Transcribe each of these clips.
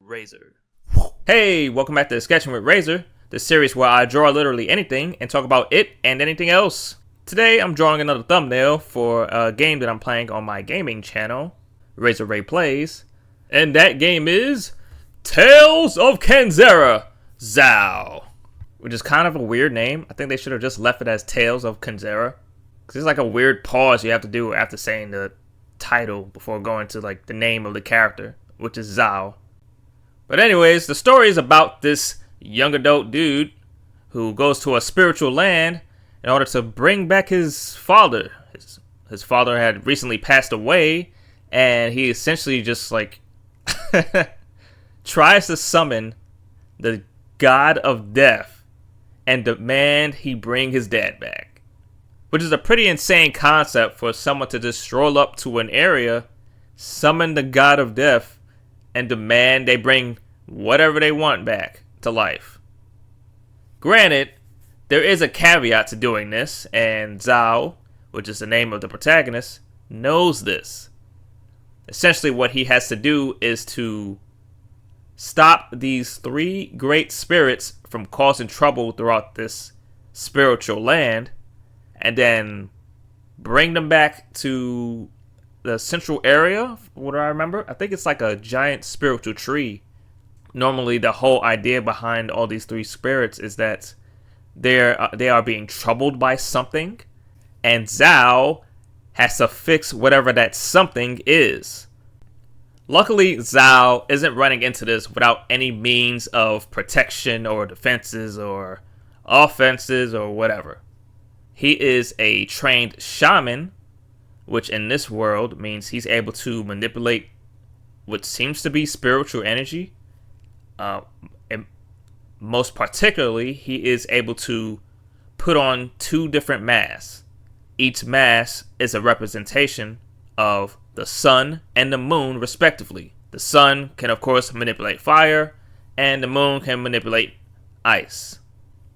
Rayzr. Hey, welcome back to Sketchin Wit Rayzr, the series where I draw literally anything and talk about it and anything else. Today, I'm drawing another thumbnail for a game that I'm playing on my gaming channel, Rayzr Ray Plays, and that game is Tales of Kenzera Zau, which is kind of a weird name. I think they should have just left it as Tales of Kenzera, because it's like a weird pause you have to do after saying the title before going to like the name of the character, which is Zau. But anyways, the story is about this young adult dude who goes to a spiritual land in order to bring back his father. His father had recently passed away, and he essentially just like tries to summon the god of death and demand he bring his dad back. Which is a pretty insane concept for someone to just stroll up to an area, summon the god of death, and demand they bring whatever they want back to life. Granted, there is a caveat to doing this, and Zau, which is the name of the protagonist, knows this. Essentially, what he has to do is to stop these three great spirits from causing trouble throughout this spiritual land, and then bring them back to the central area. What do I remember? I think it's like a giant spiritual tree. Normally, the whole idea behind all these three spirits is that they are being troubled by something, and Zau has to fix whatever that something is. Luckily, Zau isn't running into this without any means of protection or defenses or offenses or whatever. He is a trained shaman, which in this world means he's able to manipulate what seems to be spiritual energy. And most particularly, he is able to put on two different masks. Each mask is a representation of the sun and the moon, respectively. The sun can, of course, manipulate fire, and the moon can manipulate ice.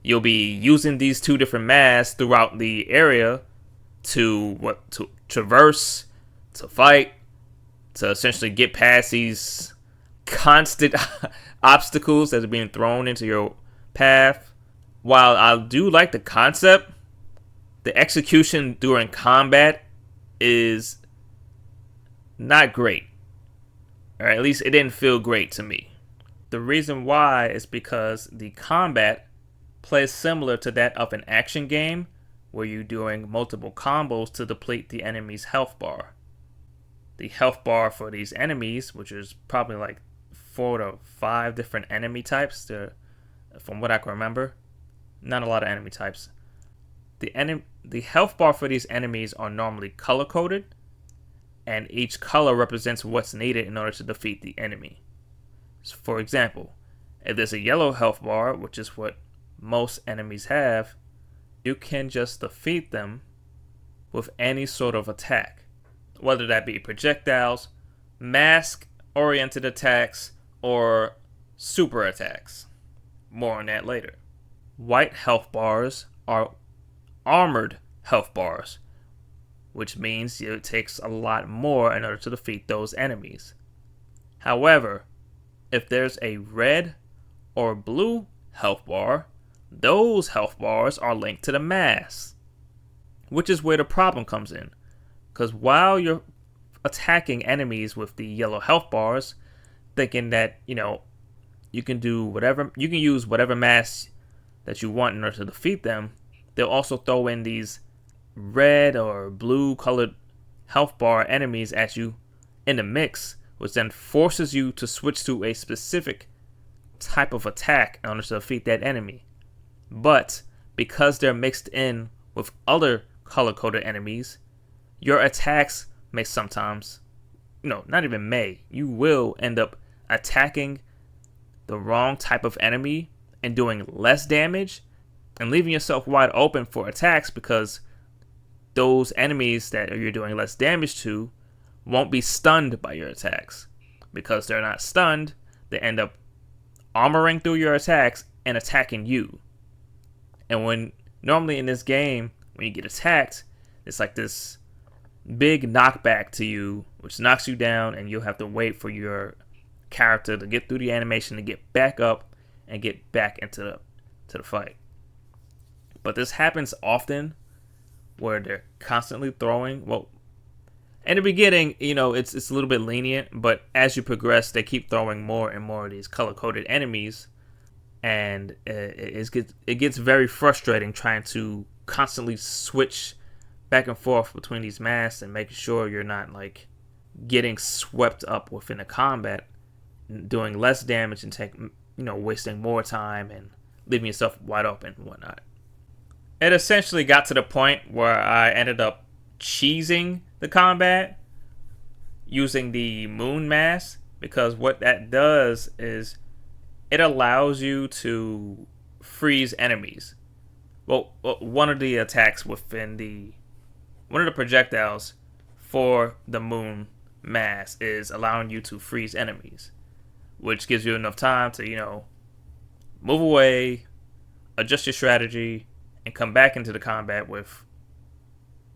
You'll be using these two different masks throughout the area to traverse, to fight, to essentially get past these constant obstacles that are being thrown into your path. While I do like the concept, the execution during combat is not great. Or at least it didn't feel great to me. The reason why is because the combat plays similar to that of an action game where you're doing multiple combos to deplete the enemy's health bar. The health bar for these enemies, which is probably like 4 to 5 different enemy types, from what I can remember. Not a lot of enemy types. The health bar for these enemies are normally color-coded, and each color represents what's needed in order to defeat the enemy. So for example, if there's a yellow health bar, which is what most enemies have, you can just defeat them with any sort of attack, whether that be projectiles, mask-oriented attacks, or super attacks. More on that later. White health bars are armored health bars, which means it takes a lot more in order to defeat those enemies. However, if there's a red or blue health bar, those health bars are linked to the mask, which is where the problem comes in. Because while you're attacking enemies with the yellow health bars, thinking that, you can use whatever mask that you want in order to defeat them, they'll also throw in these red or blue colored health bar enemies at you in the mix, which then forces you to switch to a specific type of attack in order to defeat that enemy. But because they're mixed in with other color-coded enemies, your attacks may sometimes, not even may, you will end up attacking the wrong type of enemy and doing less damage and leaving yourself wide open for attacks, because those enemies that you're doing less damage to won't be stunned by your attacks. Because they're not stunned, they end up armoring through your attacks and attacking you. And when normally in this game, when you get attacked, it's like this big knockback to you, which knocks you down, and you'll have to wait for your character to get through the animation to get back up and get back into the fight. But this happens often where they're constantly throwing. Well, in the beginning, it's a little bit lenient, but as you progress, they keep throwing more and more of these color-coded enemies, and it gets very frustrating trying to constantly switch back and forth between these masks and making sure you're not like getting swept up within the combat, doing less damage and wasting more time and leaving yourself wide open and whatnot. It essentially got to the point where I ended up cheesing the combat using the moon mask, because what that does is it allows you to freeze enemies. Well, one of the attacks within one of the projectiles for the moon mask is allowing you to freeze enemies, which gives you enough time to, move away, adjust your strategy, and come back into the combat with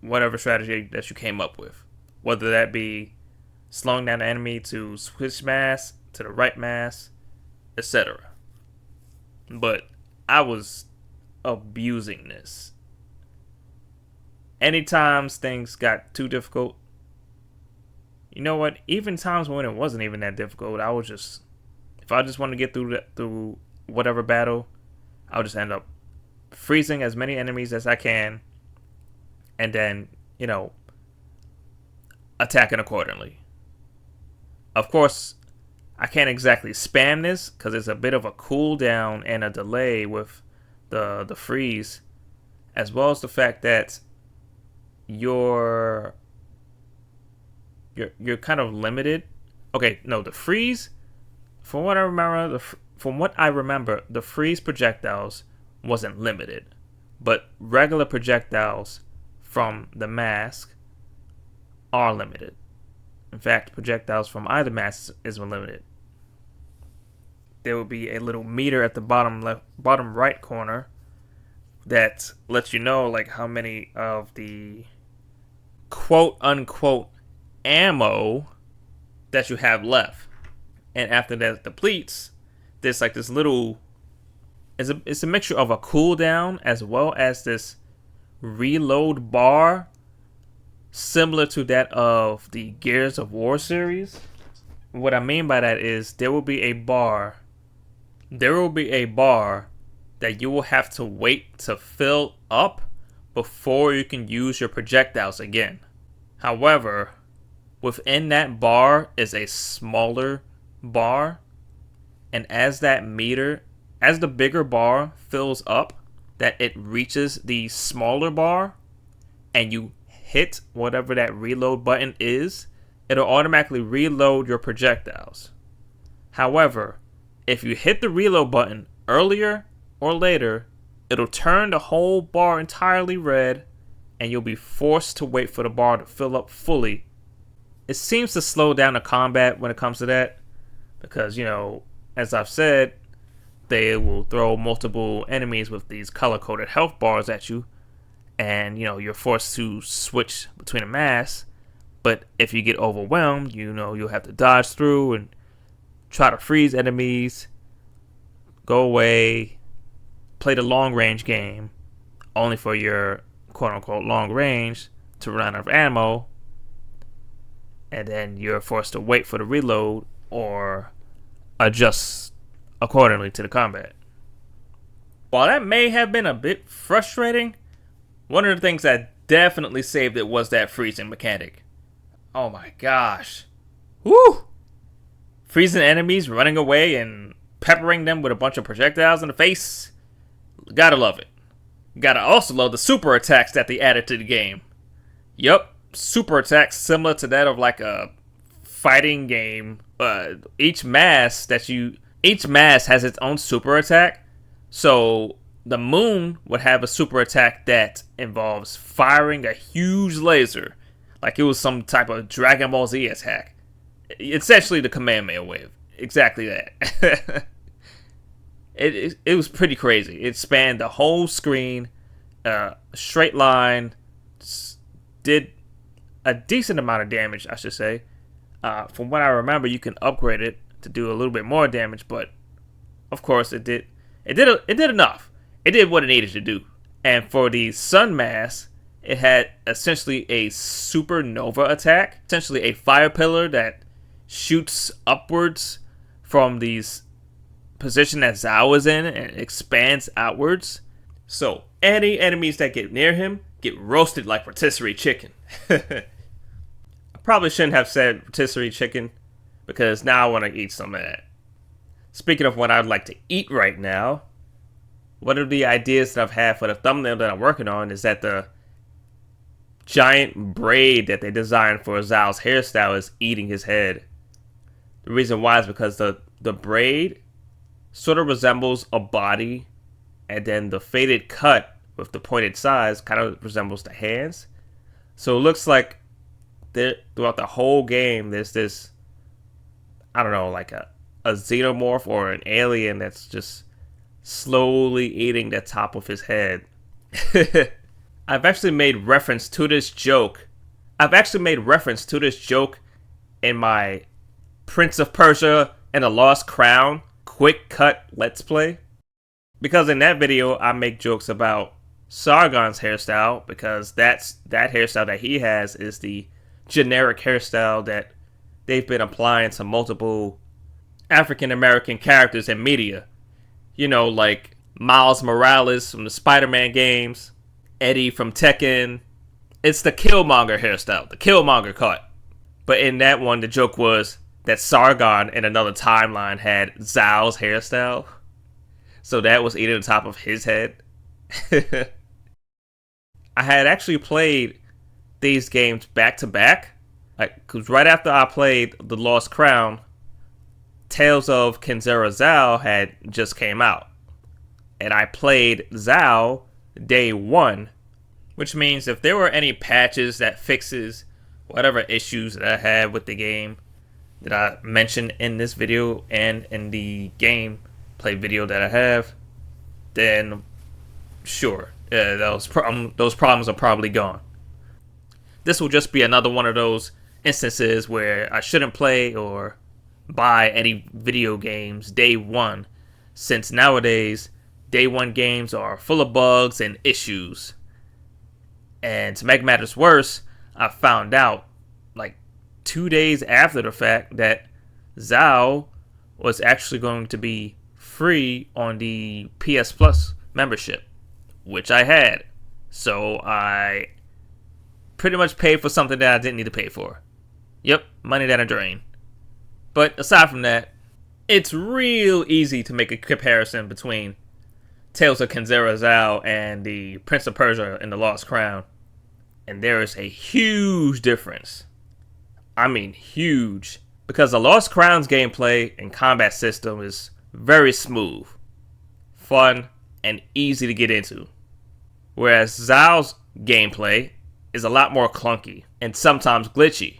whatever strategy that you came up with. Whether that be slowing down the enemy to switch mass to the right mass, etc. But I was abusing this. Anytime things got too difficult, you know what? Even times when it wasn't even that difficult, if I just wanted to get through whatever battle, I'll just end up freezing as many enemies as I can, and then, attacking accordingly. Of course, I can't exactly spam this because there's a bit of a cooldown and a delay with the freeze, as well as the fact that you're kind of limited. Okay, no, the freeze, from what I remember, the freeze projectiles wasn't limited, but regular projectiles from the mask are limited. In fact, projectiles from either mask is limited. There will be a little meter at the bottom right corner that lets you know like how many of the quote unquote ammo that you have left. And after that depletes, there's like this little, it's a mixture of a cooldown as well as this reload bar similar to that of the Gears of War series. What I mean by that is there will be a bar that you will have to wait to fill up before you can use your projectiles again. However, within that bar is a smaller bar, and as the bigger bar fills up, that it reaches the smaller bar, and you hit whatever that reload button is, it'll automatically reload your projectiles. However, if you hit the reload button earlier or later, it'll turn the whole bar entirely red, and you'll be forced to wait for the bar to fill up fully. It seems to slow down the combat when it comes to that, because, as I've said, they will throw multiple enemies with these color-coded health bars at you, and, you're forced to switch between the masks. But if you get overwhelmed, you'll have to dodge through and try to freeze enemies, go away, play the long-range game, only for your quote-unquote long range to run out of ammo, and then you're forced to wait for the reload or adjust accordingly to the combat. While that may have been a bit frustrating, one of the things that definitely saved it was that freezing mechanic. Oh my gosh. Woo! Freezing enemies, running away, and peppering them with a bunch of projectiles in the face. Gotta love it. Gotta also love the super attacks that they added to the game. Yup, super attacks similar to that of like a fighting game. Each mask has its own super attack. So the moon would have a super attack that involves firing a huge laser, like it was some type of Dragon Ball Z attack. Essentially the Kamehameha wave. Exactly that. It was pretty crazy. It spanned the whole screen, straight line, did a decent amount of damage, I should say. From what I remember, you can upgrade it to do a little bit more damage, but of course it did enough. It did what it needed to do. And for the Sun Mask, it had essentially a supernova attack, essentially a fire pillar that shoots upwards from these position that Zau is in and expands outwards. So any enemies that get near him get roasted like rotisserie chicken. I probably shouldn't have said rotisserie chicken because now I want to eat some of that. Speaking of what I'd like to eat right now, one of the ideas that I've had for the thumbnail that I'm working on is that the giant braid that they designed for Zau's hairstyle is eating his head. The reason why is because the braid sort of resembles a body, and then the faded cut with the pointed sides kind of resembles the hands. So it looks like throughout the whole game there's this, I don't know, like a xenomorph or an alien that's just slowly eating the top of his head. I've actually made reference to this joke. In my Prince of Persia and the Lost Crown quick cut let's play. Because in that video I make jokes about Sargon's hairstyle, because that hairstyle that he has is the generic hairstyle that they've been applying to multiple African American characters in media. You know, like Miles Morales from the Spider-Man games, Eddie from Tekken. It's the Killmonger hairstyle, the Killmonger cut. But in that one, the joke was that Sargon in another timeline had Zau's hairstyle. So that was eating the top of his head. I had actually played these games back to back. Because right after I played The Lost Crown, Tales of Kenzera Zau had just came out. And I played Zau day one. Which means if there were any patches that fixes whatever issues that I had with the game that I mentioned in this video and in the gameplay video that I have, then sure, those problems are probably gone. This will just be another one of those instances where I shouldn't play or buy any video games day one, since nowadays day one games are full of bugs and issues. And to make matters worse, I found out like 2 days after the fact that Zau was actually going to be free on the PS Plus membership, which I had. So I pretty much paid for something that I didn't need to pay for. Yep, money that I drained. But aside from that, it's real easy to make a comparison between Tales of Kenzera Zau and the Prince of Persia and the Lost Crown. And there is a huge difference. I mean huge. Because the Lost Crown's gameplay and combat system is very smooth, fun, and easy to get into. Whereas Zau's gameplay is a lot more clunky and sometimes glitchy.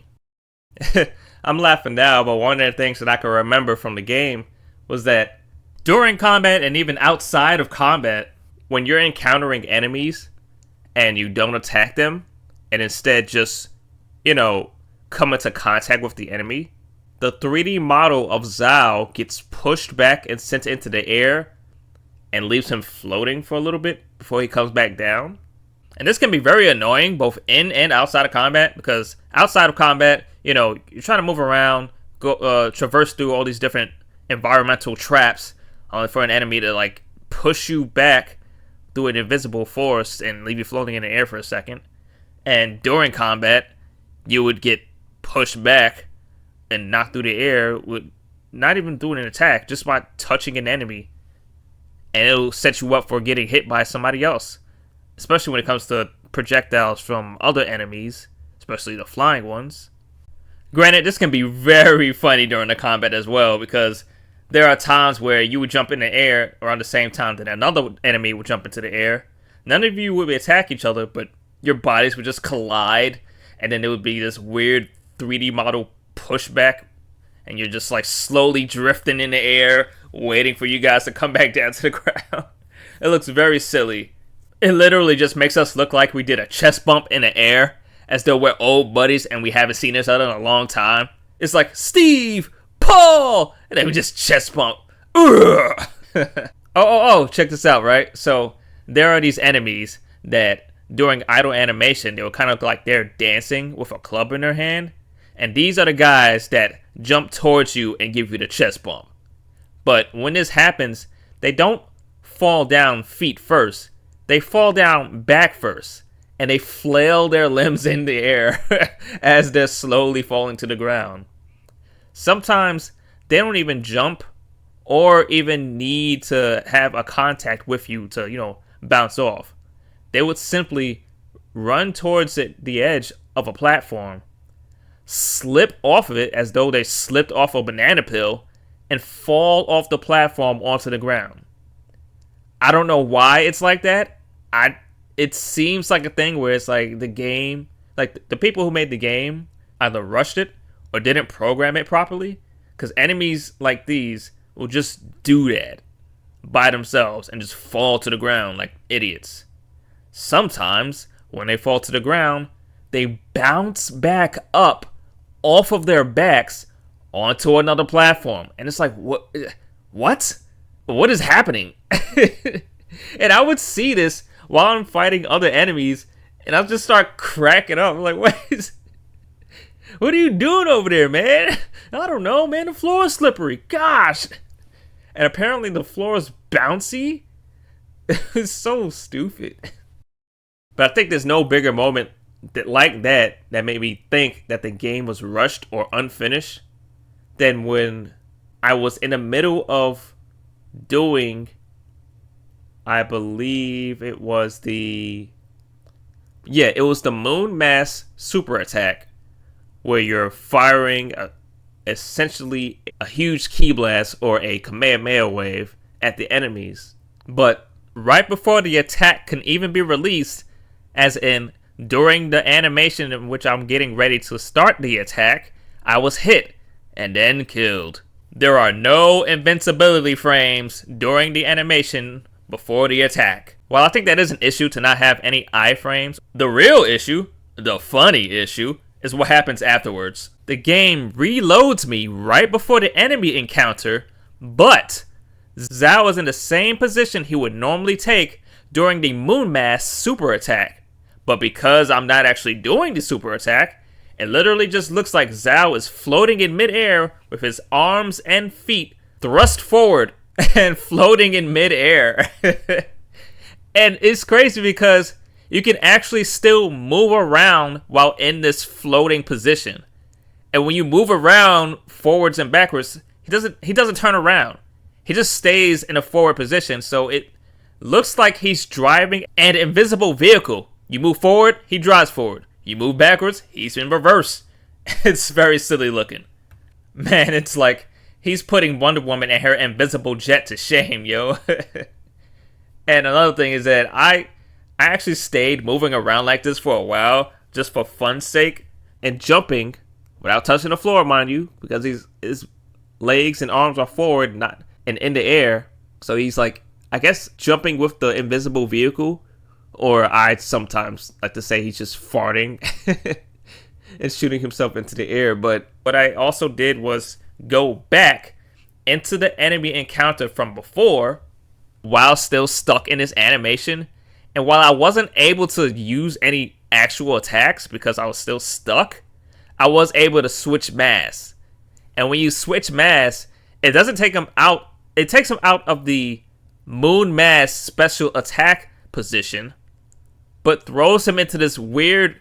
I'm laughing now, but one of the things that I can remember from the game was that during combat and even outside of combat, when you're encountering enemies and you don't attack them and instead just, come into contact with the enemy, the 3D model of Zau gets pushed back and sent into the air and leaves him floating for a little bit before he comes back down. And this can be very annoying both in and outside of combat, because outside of combat, you're trying to move around, go traverse through all these different environmental traps for an enemy to push you back through an invisible force and leave you floating in the air for a second. And during combat, you would get pushed back and knocked through the air with not even doing an attack, just by touching an enemy. And it'll set you up for getting hit by somebody else. Especially when it comes to projectiles from other enemies, especially the flying ones. Granted, this can be very funny during the combat as well, because there are times where you would jump in the air around the same time that another enemy would jump into the air. None of you would attack each other, but your bodies would just collide, and then there would be this weird 3D model pushback, and you're just slowly drifting in the air, waiting for you guys to come back down to the ground. It looks very silly. It literally just makes us look like we did a chest bump in the air, as though we're old buddies and we haven't seen each other in a long time. It's like, Steve, Paul! And then we just chest bump. Ugh. Check this out, right? So there are these enemies that during idle animation, they were kind of like they're dancing with a club in their hand. And these are the guys that jump towards you and give you the chest bump. But when this happens, they don't fall down feet first. They fall down back first. And they flail their limbs in the air as they're slowly falling to the ground. Sometimes they don't even jump or even need to have a contact with you to, bounce off. They would simply run towards the edge of a platform, slip off of it as though they slipped off a banana peel, and fall off the platform onto the ground. I don't know why it's like that. It seems like a thing where it's like the game, like the people who made the game either rushed it or didn't program it properly, because enemies like these will just do that by themselves and just fall to the ground like idiots. Sometimes when they fall to the ground, they bounce back up off of their backs onto another platform, and it's like, what is happening? And I would see this while I'm fighting other enemies, and I'll just start cracking up. I'm like, what are you doing over there, man? I don't know, man. The floor is slippery. Gosh. And apparently the floor is bouncy. It's so stupid. But I think there's no bigger moment like that made me think that the game was rushed or unfinished than when I was in the middle of doing, I believe it was the moon mass super attack, where you're firing essentially a huge ki blast or a Kamehameha wave at the enemies. But right before the attack can even be released, as in during the animation in which I'm getting ready to start the attack, I was hit and then killed. There are no invincibility frames during the animation before the attack. While I think that is an issue to not have any iframes, the real issue, the funny issue, is what happens afterwards. The game reloads me right before the enemy encounter, but Zau is in the same position he would normally take during the moon mass super attack. But because I'm not actually doing the super attack, it literally just looks like Zau is floating in midair with his arms and feet thrust forward and floating in midair. And it's crazy because you can actually still move around while in this floating position. And when you move around forwards and backwards, he doesn't turn around. He just stays in a forward position. So it looks like he's driving an invisible vehicle. You move forward, he drives forward. You move backwards, he's in reverse. It's very silly looking. Man, it's like he's putting Wonder Woman and her invisible jet to shame, yo. And another thing is that I actually stayed moving around like this for a while, just for fun's sake, and jumping without touching the floor, mind you, because his legs and arms are forward, not and in the air. So he's like, I guess, jumping with the invisible vehicle, or I sometimes like to say he's just farting and shooting himself into the air. But what I also did was go back into the enemy encounter from before while still stuck in this animation. And while I wasn't able to use any actual attacks because I was still stuck, I was able to switch mass. And when you switch mass, it doesn't take him out. It takes him out of the moon mass special attack position, but throws him into this weird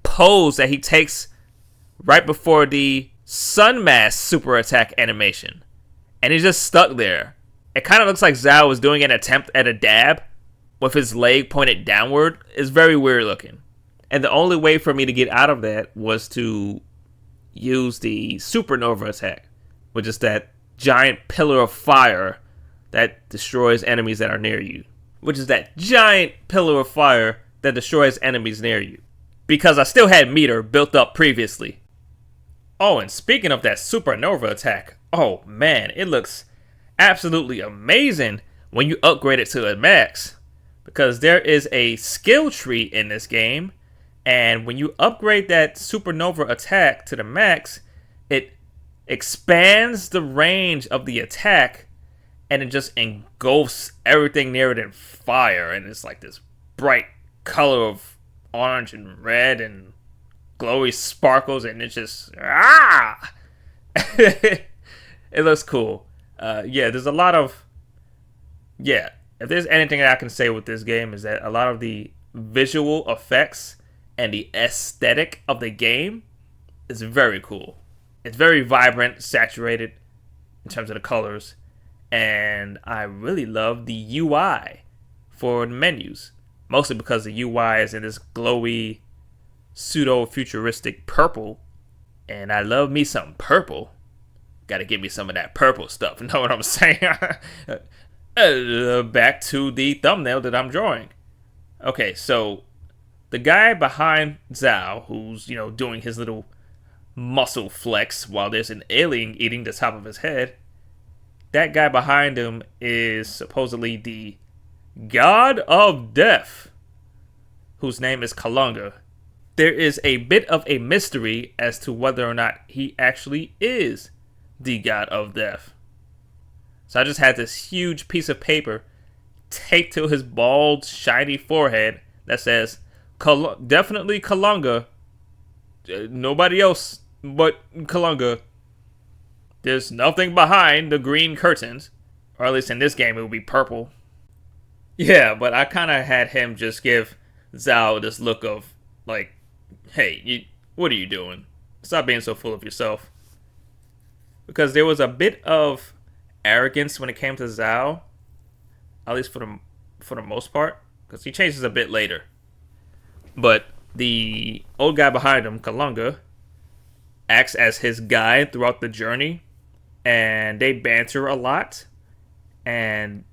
pose that he takes right before the sun mass super attack animation. And he's just stuck there. It kind of looks like Zau was doing an attempt at a dab with his leg pointed downward. It's very weird looking. And the only way for me to get out of that was to use the supernova attack, which is that giant pillar of fire that destroys enemies that are near you. Which is that giant pillar of fire that destroys enemies near you. Because I still had meter built up previously. Oh, and speaking of that supernova attack, oh man, it looks absolutely amazing when you upgrade it to the max. Because there is a skill tree in this game, and when you upgrade that supernova attack to the max, it expands the range of the attack, and it just engulfs everything near it in fire, and it's like this bright color of orange and red and glowy sparkles, and it's just it looks cool. Yeah, there's a lot of if there's anything that I can say with this game is that a lot of the visual effects and the aesthetic of the game is very cool. It's very vibrant, saturated in terms of the colors, and I really love the UI for the menus, mostly because the UI is in this glowy, pseudo-futuristic purple, and I love me some purple. Gotta give me some of that purple stuff, know what I'm saying? Back to the thumbnail that I'm drawing. Okay, so the guy behind Zau, who's, doing his little muscle flex while there's an alien eating the top of his head, that guy behind him is supposedly the god of death, whose name is Kalunga. There is a bit of a mystery as to whether or not he actually is the god of death. So I just had this huge piece of paper taped to his bald, shiny forehead that says, definitely Kalunga. Nobody else but Kalunga. There's nothing behind the green curtains. Or at least in this game, it would be purple. Yeah, but I kind of had him just give Zau this look of, like, hey, what are you doing? Stop being so full of yourself. Because there was a bit of arrogance when it came to Zau, at least for the most part, because he changes a bit later. But the old guy behind him, Kalunga, acts as his guide throughout the journey, and they banter a lot. And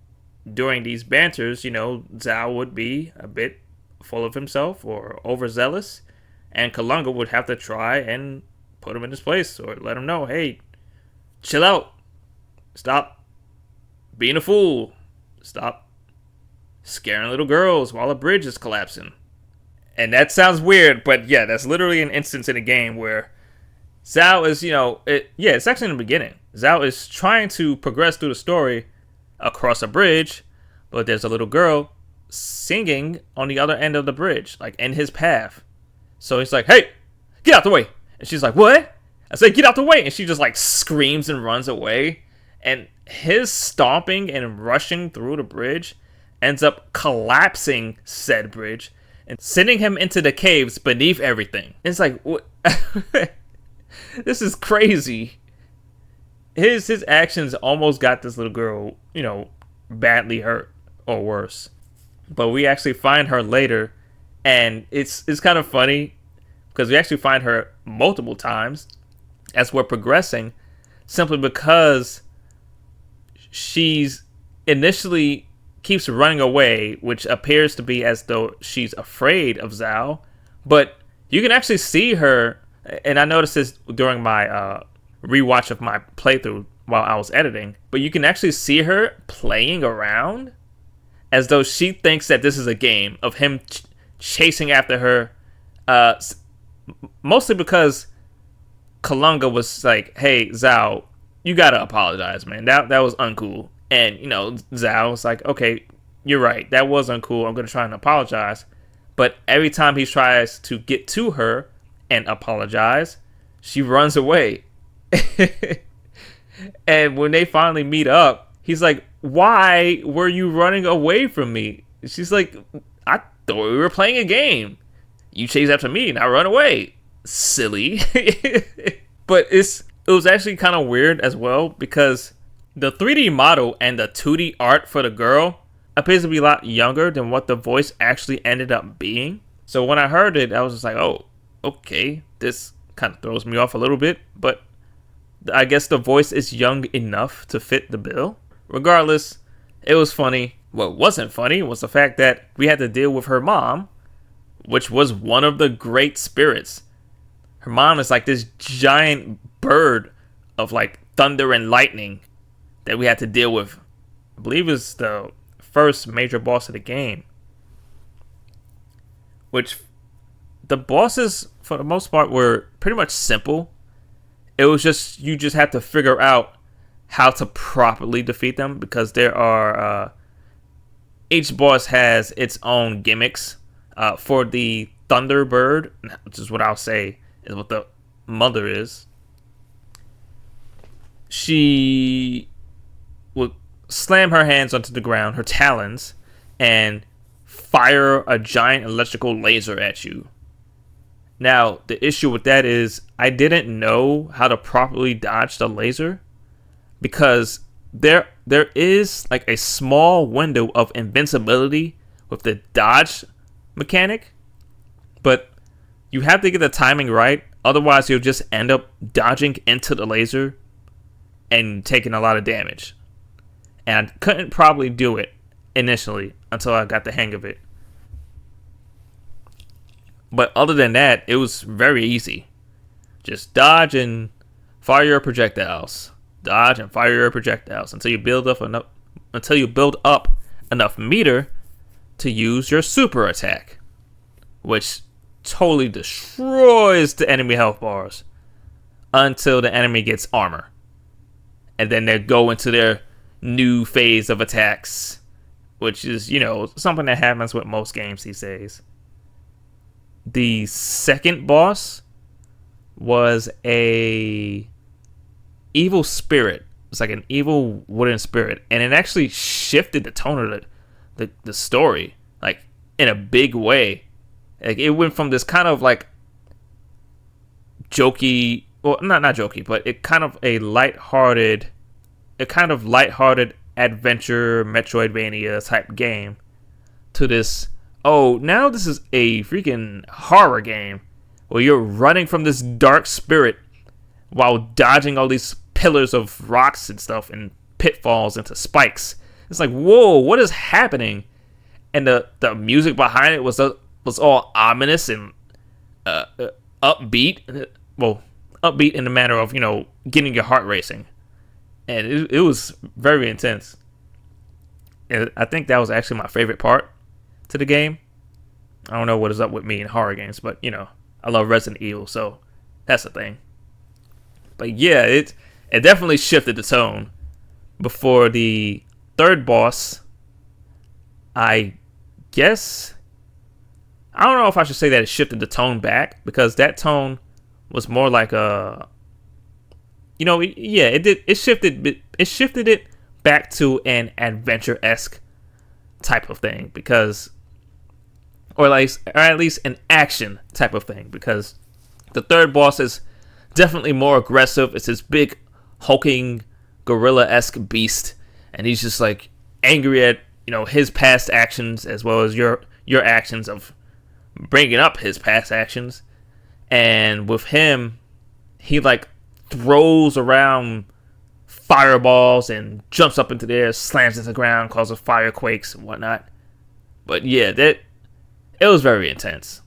during these banters, Zau would be a bit full of himself or overzealous, and Kalunga would have to try and put him in his place or let him know, hey, chill out. Stop being a fool. Stop scaring little girls while a bridge is collapsing. And that sounds weird, but yeah, that's literally an instance in a game where Zau is, it's actually in the beginning. Zau is trying to progress through the story across a bridge, but there's a little girl singing on the other end of the bridge, like in his path. So he's like, hey, get out the way. And she's like, what? I said, get out the way. And she just like screams and runs away. And his stomping and rushing through the bridge ends up collapsing said bridge and sending him into the caves beneath everything. It's like, what? This is crazy. His actions almost got this little girl, badly hurt or worse. But we actually find her later, and it's kind of funny because we actually find her multiple times as we're progressing, simply because she's initially keeps running away, which appears to be as though she's afraid of Zau. But you can actually see her, and I noticed this during my rewatch of my playthrough while I was editing, but you can actually see her playing around as though she thinks that this is a game of him chasing after her, mostly because Kalunga was like, hey, Zau, you gotta apologize, man. That was uncool. And, Zau was like, okay, you're right. That was uncool. I'm gonna try and apologize. But every time he tries to get to her and apologize, she runs away. And when they finally meet up, he's like, why were you running away from me? She's like, I thought we were playing a game. You chase after me and I run away. Silly. But it was actually kind of weird as well, because the 3D model and the 2D art for the girl appears to be a lot younger than what the voice actually ended up being. So when I heard it, I was just like, oh, okay, this kind of throws me off a little bit, but I guess the voice is young enough to fit the bill. Regardless, it was funny. What wasn't funny was the fact that we had to deal with her mom, which was one of the great spirits. Her mom is like this giant bird of like thunder and lightning that we had to deal with. I believe it's the first major boss of the game. Which the bosses, for the most part, were pretty much simple. It was just, you just have to figure out how to properly defeat them, because there are each boss has its own gimmicks. For the Thunderbird, which is what I'll say is what the mother is, she would slam her hands onto the ground, her talons, and fire a giant electrical laser at you. Now, the issue with that is I didn't know how to properly dodge the laser, because there is like a small window of invincibility with the dodge mechanic, but you have to get the timing right, otherwise you'll just end up dodging into the laser and taking a lot of damage. And I couldn't probably do it initially until I got the hang of it. But other than that, it was very easy. Just dodge and fire your projectiles. Dodge and fire your projectiles until you build up enough meter to use your super attack, which totally destroys the enemy health bars until the enemy gets armor. And then they go into their new phase of attacks, which is, something that happens with most games these days. The second boss was a evil spirit. It's like an evil wooden spirit, and it actually shifted the tone of the story, like, in a big way. Like, it went from this kind of like jokey, well, not jokey, but it kind of lighthearted adventure Metroidvania type game to this, oh, now this is a freaking horror game where you're running from this dark spirit while dodging all these pillars of rocks and stuff and pitfalls into spikes. It's like, whoa, what is happening? And the music behind it was all ominous and upbeat. Well, upbeat in the manner of, getting your heart racing. And it was very intense. And I think that was actually my favorite part to the game. I don't know what is up with me in horror games, but, I love Resident Evil, so that's the thing. But yeah, it definitely shifted the tone. Before the third boss, I guess, I don't know if I should say that it shifted the tone back, because that tone was more like a, it did. It shifted it back to an adventure-esque type of thing, because, or at least an action type of thing, because the third boss is definitely more aggressive. It's this big, hulking, gorilla-esque beast, and he's just like angry at his past actions as well as your actions of bringing up his past actions. And with him, he like throws around fireballs and jumps up into the air, slams into the ground, causes firequakes and whatnot. But yeah, it was very intense.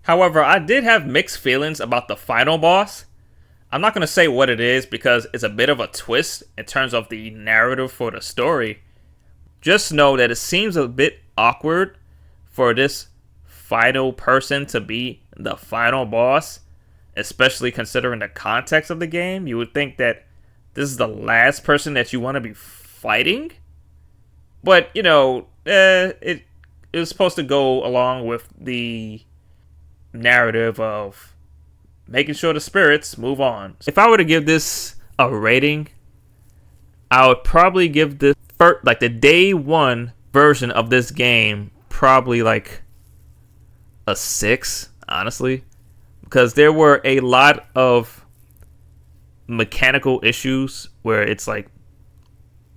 However, I did have mixed feelings about the final boss. I'm not going to say what it is because it's a bit of a twist in terms of the narrative for the story. Just know that it seems a bit awkward for this final person to be the final boss, especially considering the context of the game. You would think that this is the last person that you want to be fighting. But, it was supposed to go along with the narrative of making sure the spirits move on. If I were to give this a rating, I would probably give the day one version of this game probably like a 6, honestly, because there were a lot of mechanical issues where it's like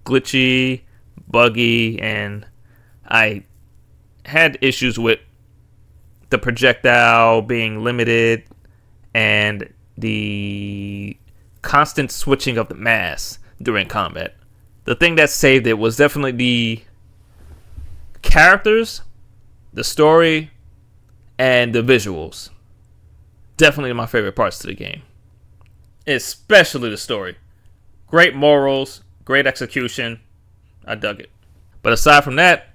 glitchy, buggy, and I had issues with the projectile being limited and the constant switching of the mass during combat. The thing that saved it was definitely the characters, the story, and the visuals. Definitely my favorite parts to the game. Especially the story. Great morals, great execution. I dug it. But aside from that,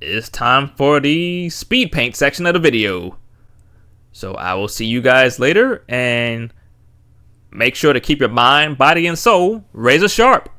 it's time for the speed paint section of the video. So I will see you guys later, and Make sure to keep your mind, body, and soul razor sharp.